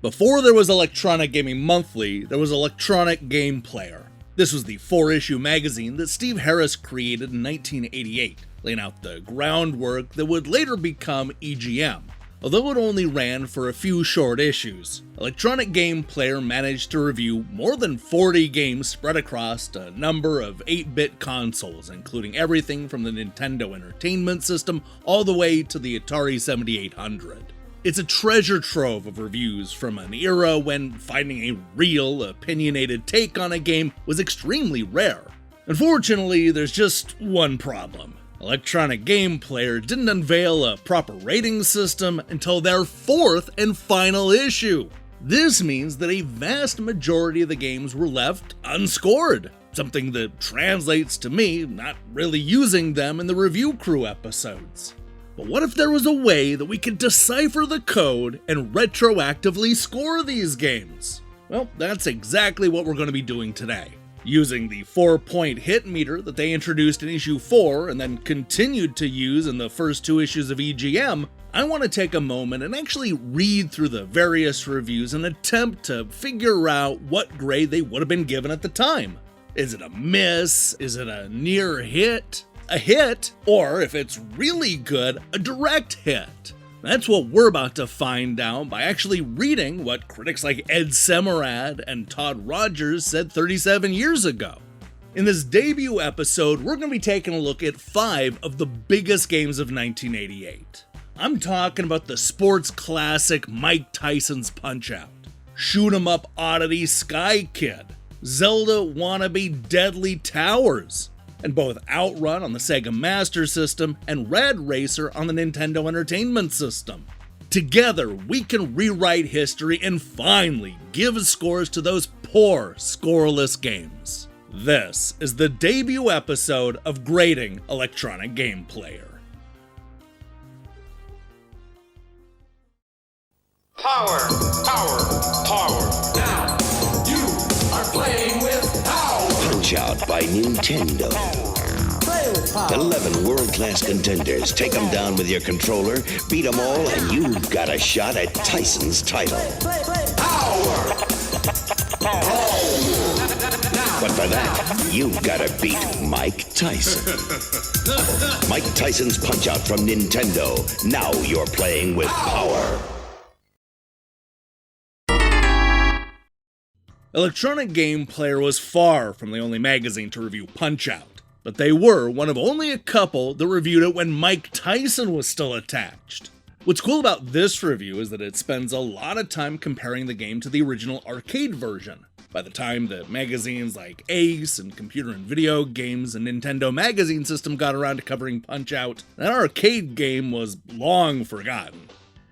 Before there was Electronic Gaming Monthly, there was Electronic Game Player. This was the 4-issue magazine that Steve Harris created in 1988, laying out the groundwork that would later become EGM. Although it only ran for a few short issues, Electronic Game Player managed to review more than 40 games spread across a number of 8-bit consoles, including everything from the Nintendo Entertainment System all the way to the Atari 7800. It's a treasure trove of reviews from an era when finding a real, opinionated take on a game was extremely rare. Unfortunately, there's just one problem. Electronic Game Player didn't unveil a proper rating system until their 4th and final issue. This means that a vast majority of the games were left unscored, something that translates to me not really using them in the review crew episodes. But what if there was a way that we could decipher the code and retroactively score these games? Well, that's exactly what we're going to be doing today. Using the 4-point hit meter that they introduced in issue 4 and then continued to use in the first 2 issues of EGM, I want to take a moment and actually read through the various reviews and attempt to figure out what grade they would have been given at the time. Is it a miss? Is it a near hit? A hit? Or if it's really good, a direct hit? That's what we're about to find out by actually reading what critics like Ed Semerad and Todd Rogers said 37 years ago. In this debut episode, we're going to be taking a look at 5 of the biggest games of 1988. I'm talking about the sports classic Mike Tyson's Punch-Out!, shoot-'em-up oddity Sky Kid, Zelda wannabe Deadly Towers, and both OutRun on the Sega Master System and Rad Racer on the Nintendo Entertainment System. Together, we can rewrite history and finally give scores to those poor, scoreless games. This is the debut episode of Grading Electronic Game Player. Power, power, power. Now, you are playing with power. Punch-Out by Nintendo. 11 world-class contenders. Take them down with your controller, beat them all, and you've got a shot at Tyson's title. Power. But for that, you've got to beat Mike Tyson. Mike Tyson's Punch-Out from Nintendo. Now you're playing with power. Electronic Game Player was far from the only magazine to review Punch-Out, but they were one of only a couple that reviewed it when Mike Tyson was still attached. What's cool about this review is that it spends a lot of time comparing the game to the original arcade version. By the time that magazines like Ace and Computer and Video Games and Nintendo Magazine System got around to covering Punch-Out, that arcade game was long forgotten.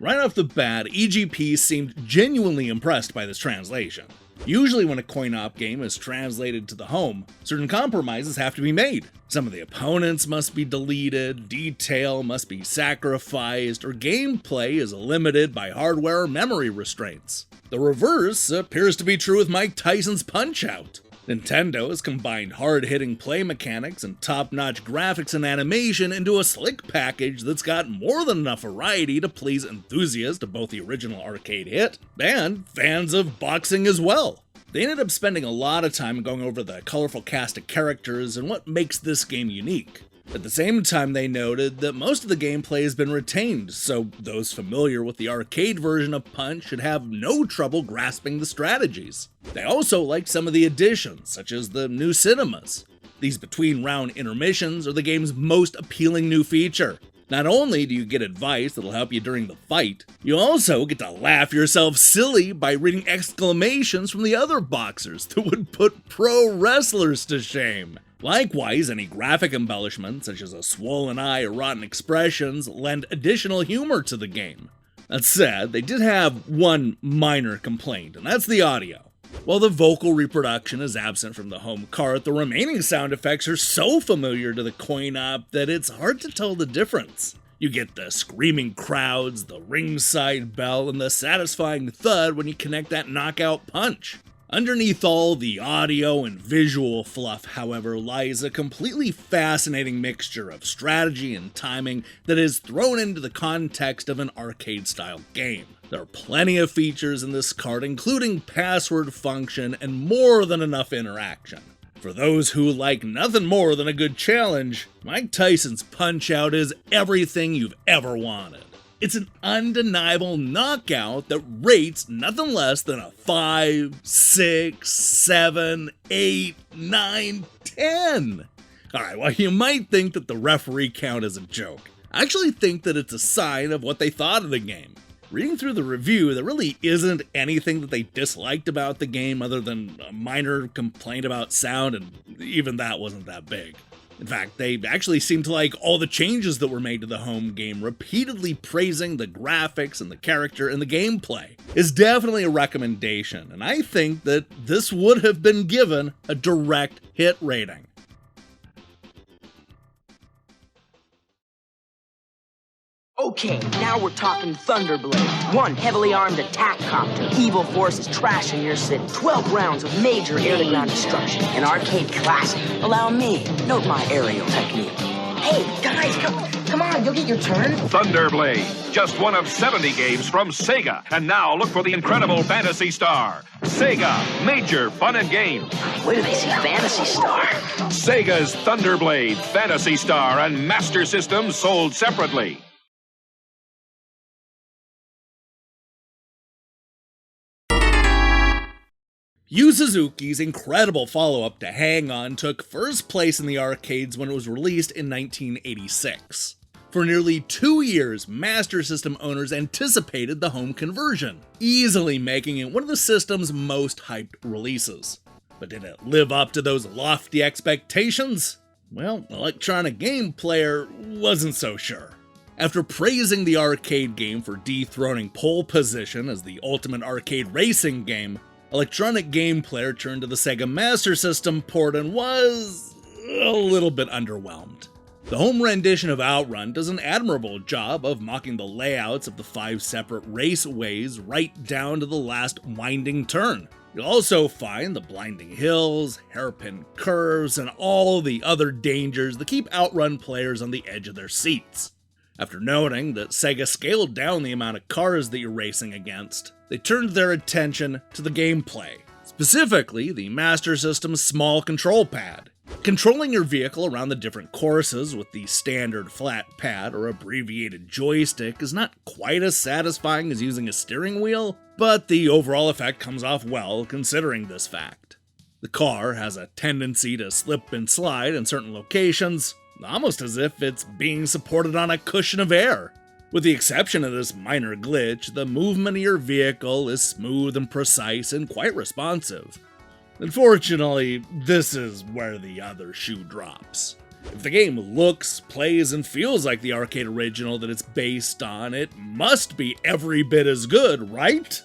Right off the bat, EGP seemed genuinely impressed by this translation. Usually when a coin-op game is translated to the home, certain compromises have to be made. Some of the opponents must be deleted, detail must be sacrificed, or gameplay is limited by hardware or memory restraints. The reverse appears to be true with Mike Tyson's Punch-Out! Nintendo has combined hard-hitting play mechanics and top-notch graphics and animation into a slick package that's got more than enough variety to please enthusiasts of both the original arcade hit and fans of boxing as well. They ended up spending a lot of time going over the colorful cast of characters and what makes this game unique. At the same time, they noted that most of the gameplay has been retained, so those familiar with the arcade version of Punch should have no trouble grasping the strategies. They also liked some of the additions, such as the new cinemas. These between-round intermissions are the game's most appealing new feature. Not only do you get advice that'll help you during the fight, you also get to laugh yourself silly by reading exclamations from the other boxers that would put pro wrestlers to shame. Likewise, any graphic embellishments, such as a swollen eye or rotten expressions, lend additional humor to the game. That said, they did have one minor complaint, and that's the audio. While the vocal reproduction is absent from the home cart, the remaining sound effects are so familiar to the coin-op that it's hard to tell the difference. You get the screaming crowds, the ringside bell, and the satisfying thud when you connect that knockout punch. Underneath all the audio and visual fluff, however, lies a completely fascinating mixture of strategy and timing that is thrown into the context of an arcade-style game. There are plenty of features in this card, including password function and more than enough interaction. For those who like nothing more than a good challenge, Mike Tyson's Punch-Out is everything you've ever wanted. It's an undeniable knockout that rates nothing less than a 5, 6, 7, 8, 9, 10. Alright, well, you might think that the referee count is a joke. I actually think that it's a sign of what they thought of the game. Reading through the review, there really isn't anything that they disliked about the game other than a minor complaint about sound, and even that wasn't that big. In fact, they actually seem to like all the changes that were made to the home game, repeatedly praising the graphics and the character and the gameplay. It's definitely a recommendation, and I think that this would have been given a direct hit rating. Okay, now we're talking Thunderblade. One heavily armed attack copter. Evil forces trashing your city. 12 rounds of major air-to-ground destruction. An arcade classic. Allow me. Note my aerial technique. Hey, guys, come on, you'll get your turn. Thunderblade, just one of 70 games from Sega. And now look for the incredible Fantasy Star. Sega, major fun and games. Where do they see Fantasy Star? Sega's Thunderblade, Fantasy Star, and Master System sold separately. Yu Suzuki's incredible follow-up to Hang On took first place in the arcades when it was released in 1986. For nearly 2 years, Master System owners anticipated the home conversion, easily making it one of the system's most hyped releases. But did it live up to those lofty expectations? Well, Electronic Game Player wasn't so sure. After praising the arcade game for dethroning pole position as the ultimate arcade racing game, Electronic Game Player turned to the Sega Master System port and was a little bit underwhelmed. The home rendition of OutRun does an admirable job of mocking the layouts of the 5 separate raceways right down to the last winding turn. You'll also find the blinding hills, hairpin curves, and all the other dangers that keep OutRun players on the edge of their seats. After noting that Sega scaled down the amount of cars that you're racing against, they turned their attention to the gameplay, specifically the Master System's small control pad. Controlling your vehicle around the different courses with the standard flat pad or abbreviated joystick is not quite as satisfying as using a steering wheel, but the overall effect comes off well considering this fact. The car has a tendency to slip and slide in certain locations, almost as if it's being supported on a cushion of air. With the exception of this minor glitch, the movement of your vehicle is smooth and precise and quite responsive. Unfortunately, this is where the other shoe drops. If the game looks, plays, and feels like the arcade original that it's based on, it must be every bit as good, right?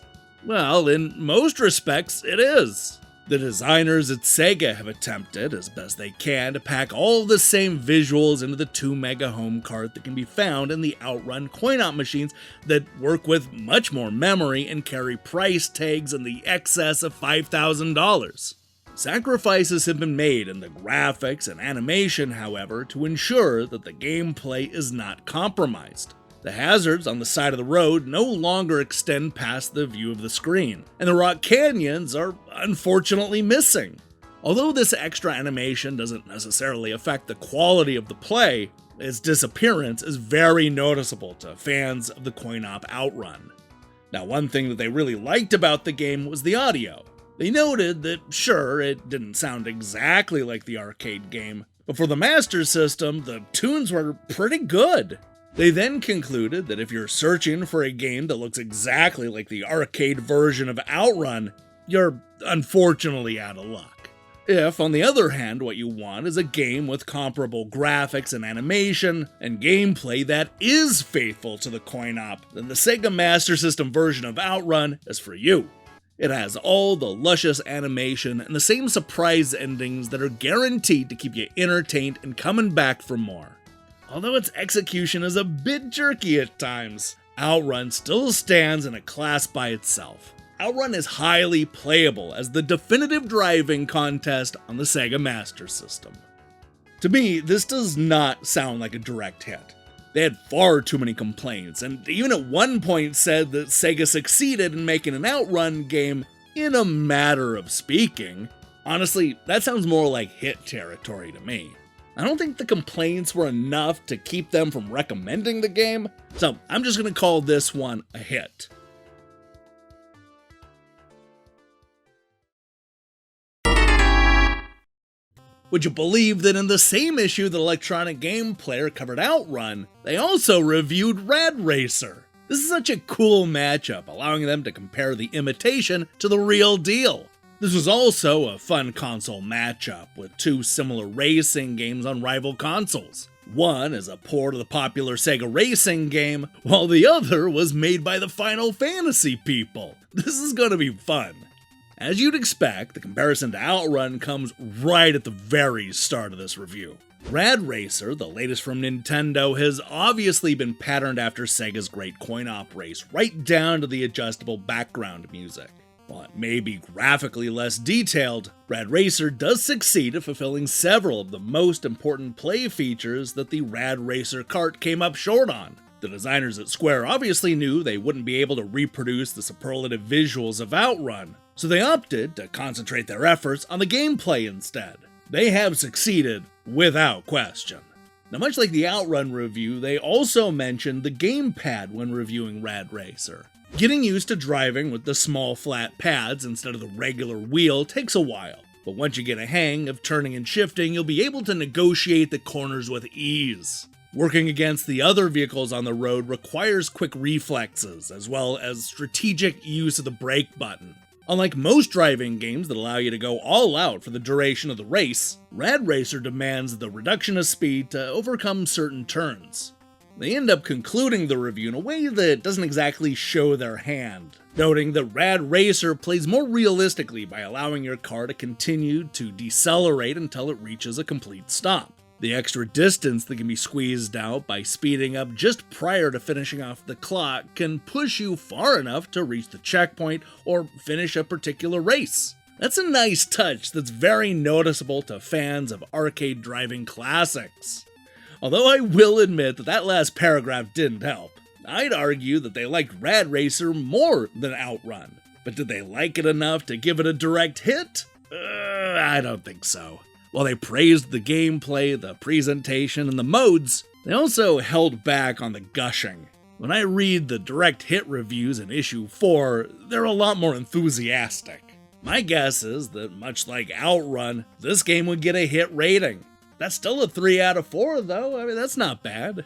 Well, in most respects, it is. The designers at Sega have attempted, as best they can, to pack all the same visuals into the 2 mega home cart that can be found in the OutRun coin-op machines that work with much more memory and carry price tags in the excess of $5,000. Sacrifices have been made in the graphics and animation, however, to ensure that the gameplay is not compromised. The hazards on the side of the road no longer extend past the view of the screen, and the rock canyons are unfortunately missing. Although this extra animation doesn't necessarily affect the quality of the play, its disappearance is very noticeable to fans of the coin-op OutRun. Now, one thing that they really liked about the game was the audio. They noted that, sure, it didn't sound exactly like the arcade game, but for the Master System, the tunes were pretty good. They then concluded that if you're searching for a game that looks exactly like the arcade version of OutRun, you're unfortunately out of luck. If, on the other hand, what you want is a game with comparable graphics and animation and gameplay that is faithful to the coin-op, then the Sega Master System version of OutRun is for you. It has all the luscious animation and the same surprise endings that are guaranteed to keep you entertained and coming back for more. Although its execution is a bit jerky at times, OutRun still stands in a class by itself. OutRun is highly playable as the definitive driving contest on the Sega Master System. To me, this does not sound like a direct hit. They had far too many complaints, and even at one point said that Sega succeeded in making an OutRun game in a matter of speaking. Honestly, that sounds more like hit territory to me. I don't think the complaints were enough to keep them from recommending the game, so I'm just going to call this one a hit. Would you believe that in the same issue that Electronic Game Player covered OutRun, they also reviewed Rad Racer? This is such a cool matchup, allowing them to compare the imitation to the real deal. This was also a fun console matchup, with two similar racing games on rival consoles. One is a port of the popular Sega racing game, while the other was made by the Final Fantasy people. This is gonna be fun. As you'd expect, the comparison to OutRun comes right at the very start of this review. Rad Racer, the latest from Nintendo, has obviously been patterned after Sega's great coin-op race, right down to the adjustable background music. While it may be graphically less detailed, Rad Racer does succeed at fulfilling several of the most important play features that the Rad Racer cart came up short on. The designers at Square obviously knew they wouldn't be able to reproduce the superlative visuals of OutRun, so they opted to concentrate their efforts on the gameplay instead. They have succeeded without question. Now, much like the OutRun review, they also mentioned the gamepad when reviewing Rad Racer. Getting used to driving with the small flat pads instead of the regular wheel takes a while, but once you get a hang of turning and shifting, you'll be able to negotiate the corners with ease. Working against the other vehicles on the road requires quick reflexes, as well as strategic use of the brake button. Unlike most driving games that allow you to go all out for the duration of the race, Rad Racer demands the reduction of speed to overcome certain turns. They end up concluding the review in a way that doesn't exactly show their hand, noting that Rad Racer plays more realistically by allowing your car to continue to decelerate until it reaches a complete stop. The extra distance that can be squeezed out by speeding up just prior to finishing off the clock can push you far enough to reach the checkpoint or finish a particular race. That's a nice touch that's very noticeable to fans of arcade driving classics. Although I will admit that last paragraph didn't help. I'd argue that they liked Rad Racer more than OutRun, but did they like it enough to give it a direct hit? I don't think so. While they praised the gameplay, the presentation, and the modes, they also held back on the gushing. When I read the direct hit reviews in issue 4, they're a lot more enthusiastic. My guess is that, much like OutRun, this game would get a hit rating. That's still a 3 out of 4, though. I mean, that's not bad.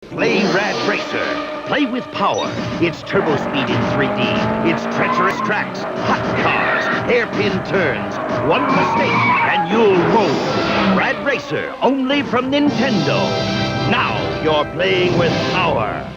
Play Rad Racer. Play with power. It's turbo speed in 3D. It's treacherous tracks, hot cars, hairpin turns. One mistake and you'll roll. Rad Racer, only from Nintendo. Now you're playing with power.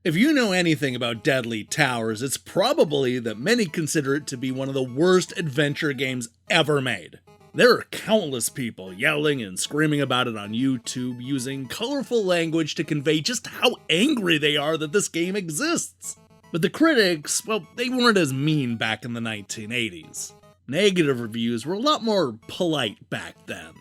If you know anything about Deadly Towers, it's probably that many consider it to be one of the worst adventure games ever made. There are countless people yelling and screaming about it on YouTube, using colorful language to convey just how angry they are that this game exists. But the critics, well, they weren't as mean back in the 1980s. Negative reviews were a lot more polite back then.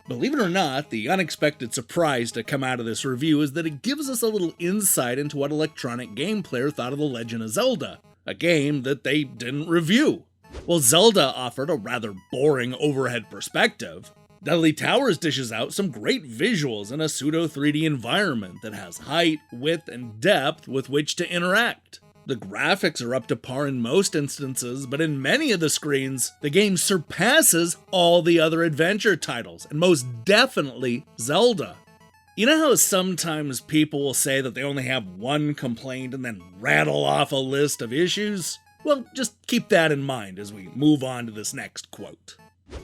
Believe it or not, the unexpected surprise to come out of this review is that it gives us a little insight into what Electronic Game Player thought of The Legend of Zelda, a game that they didn't review. While Zelda offered a rather boring overhead perspective, Deadly Towers dishes out some great visuals in a pseudo 3D environment that has height, width, and depth with which to interact. The graphics are up to par in most instances, but in many of the screens, the game surpasses all the other adventure titles, and most definitely Zelda. You know how sometimes people will say that they only have one complaint and then rattle off a list of issues? Well, just keep that in mind as we move on to this next quote.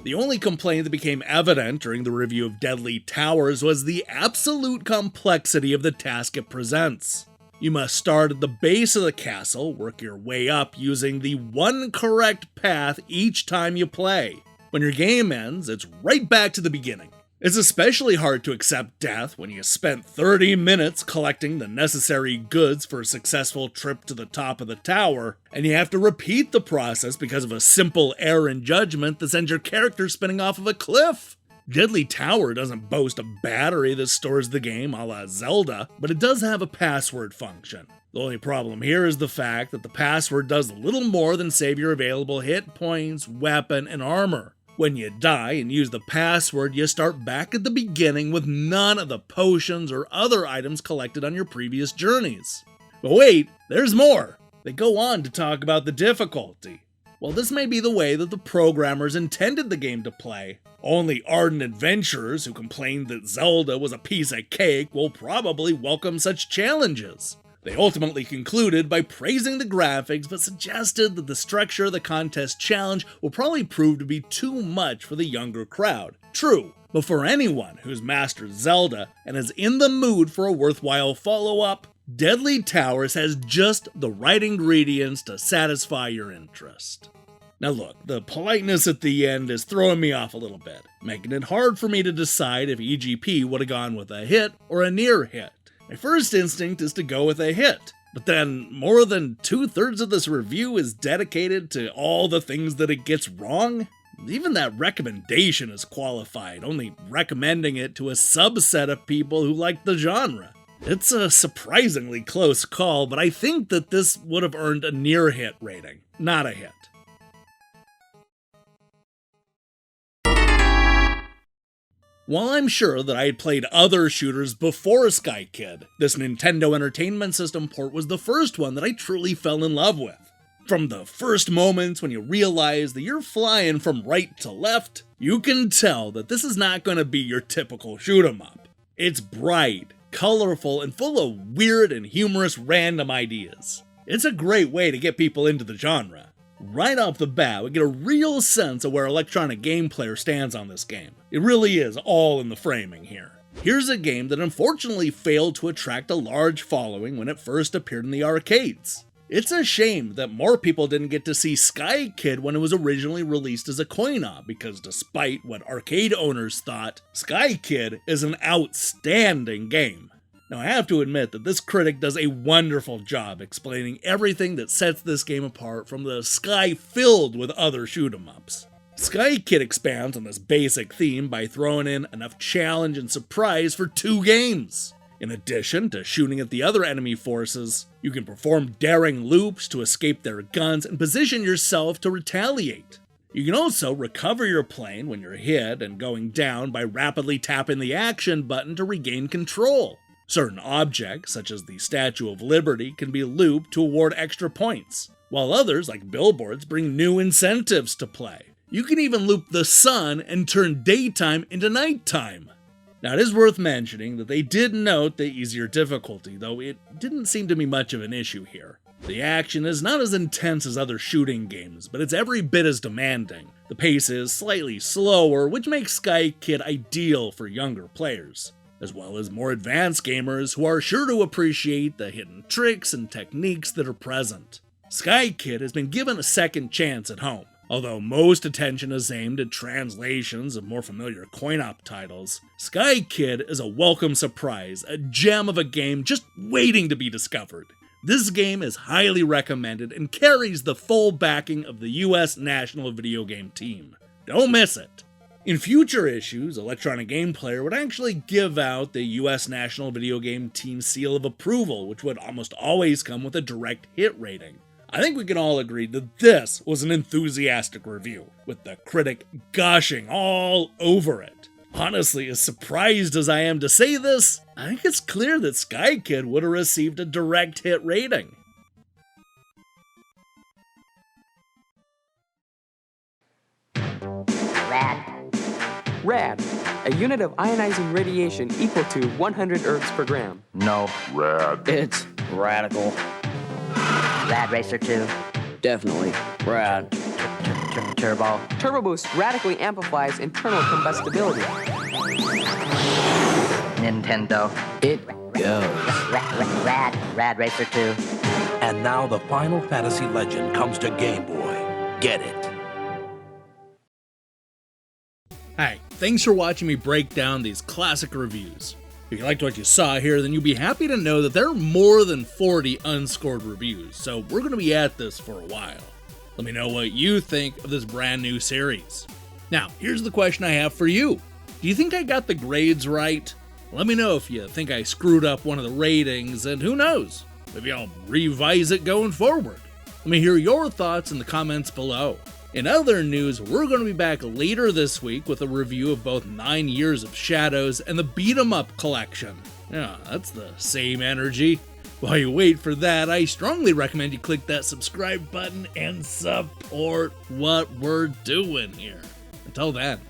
The only complaint that became evident during the review of Deadly Towers was the absolute complexity of the task it presents. You must start at the base of the castle, work your way up using the one correct path each time you play. When your game ends, it's right back to the beginning. It's especially hard to accept death when you spent 30 minutes collecting the necessary goods for a successful trip to the top of the tower, and you have to repeat the process because of a simple error in judgment that sends your character spinning off of a cliff. Deadly Tower doesn't boast a battery that stores the game a la Zelda, but it does have a password function. The only problem here is the fact that the password does little more than save your available hit points, weapon, and armor. When you die and use the password, you start back at the beginning with none of the potions or other items collected on your previous journeys. But wait, there's more! They go on to talk about the difficulty. While this may be the way that the programmers intended the game to play, only ardent adventurers who complained that Zelda was a piece of cake will probably welcome such challenges. They ultimately concluded by praising the graphics, but suggested that the structure of the contest challenge will probably prove to be too much for the younger crowd. True, but for anyone who's mastered Zelda and is in the mood for a worthwhile follow-up, Deadly Towers has just the right ingredients to satisfy your interest. Now look, the politeness at the end is throwing me off a little bit, making it hard for me to decide if EGP would have gone with a hit or a near hit. My first instinct is to go with a hit, but then more than 2/3 of this review is dedicated to all the things that it gets wrong. Even that recommendation is qualified, only recommending it to a subset of people who like the genre. It's a surprisingly close call, but I think that this would have earned a near hit rating, not a hit. While I'm sure that I had played other shooters before Sky Kid, this Nintendo Entertainment System port was the first one that I truly fell in love with. From the first moments when you realize that you're flying from right to left, you can tell that this is not going to be your typical shoot 'em up. It's bright, colorful, and full of weird and humorous random ideas. It's a great way to get people into the genre. Right off the bat, we get a real sense of where Electronic Game Player stands on this game. It really is all in the framing here. Here's a game that unfortunately failed to attract a large following when it first appeared in the arcades. It's a shame that more people didn't get to see Sky Kid when it was originally released as a coin-op, because despite what arcade owners thought, Sky Kid is an outstanding game. Now, I have to admit that this critic does a wonderful job explaining everything that sets this game apart from the sky filled with other shoot-em-ups. Sky Kid expands on this basic theme by throwing in enough challenge and surprise for 2 games. In addition to shooting at the other enemy forces, you can perform daring loops to escape their guns and position yourself to retaliate. You can also recover your plane when you're hit and going down by rapidly tapping the action button to regain control. Certain objects, such as the Statue of Liberty, can be looped to award extra points, while others, like billboards, bring new incentives to play. You can even loop the sun and turn daytime into nighttime. Now, it is worth mentioning that they did note the easier difficulty, though it didn't seem to be much of an issue here. The action is not as intense as other shooting games, but it's every bit as demanding. The pace is slightly slower, which makes Sky Kid ideal for younger players, as well as more advanced gamers who are sure to appreciate the hidden tricks and techniques that are present. Sky Kid has been given a second chance at home. Although most attention is aimed at translations of more familiar coin-op titles, Sky Kid is a welcome surprise, a gem of a game just waiting to be discovered. This game is highly recommended and carries the full backing of the US National Video Game Team. Don't miss it! In future issues, Electronic Game Player would actually give out the US National Video Game Team seal of approval, which would almost always come with a direct hit rating. I think we can all agree that this was an enthusiastic review, with the critic gushing all over it. Honestly, as surprised as I am to say this, I think it's clear that Sky Kid would have received a direct hit rating. Rad, a unit of ionizing radiation equal to 100 ergs per gram. No. Rad. It's radical. Rad Racer II. Definitely. Rad. Turbo. Turbo Boost radically amplifies internal combustibility. Nintendo. It goes. Rad Racer II. And now the Final Fantasy legend comes to Game Boy. Get it. Hey, thanks for watching me break down these classic reviews. If you liked what you saw here, then you'll be happy to know that there are more than 40 unscored reviews, so we're going to be at this for a while. Let me know what you think of this brand new series. Now, here's the question I have for you. Do you think I got the grades right? Let me know if you think I screwed up one of the ratings, and who knows, maybe I'll revise it going forward. Let me hear your thoughts in the comments below. In other news, we're going to be back later this week with a review of both 9 Years of Shadows and the Beat 'em Up collection. Yeah, that's the same energy. While you wait for that, I strongly recommend you click that subscribe button and support what we're doing here. Until then.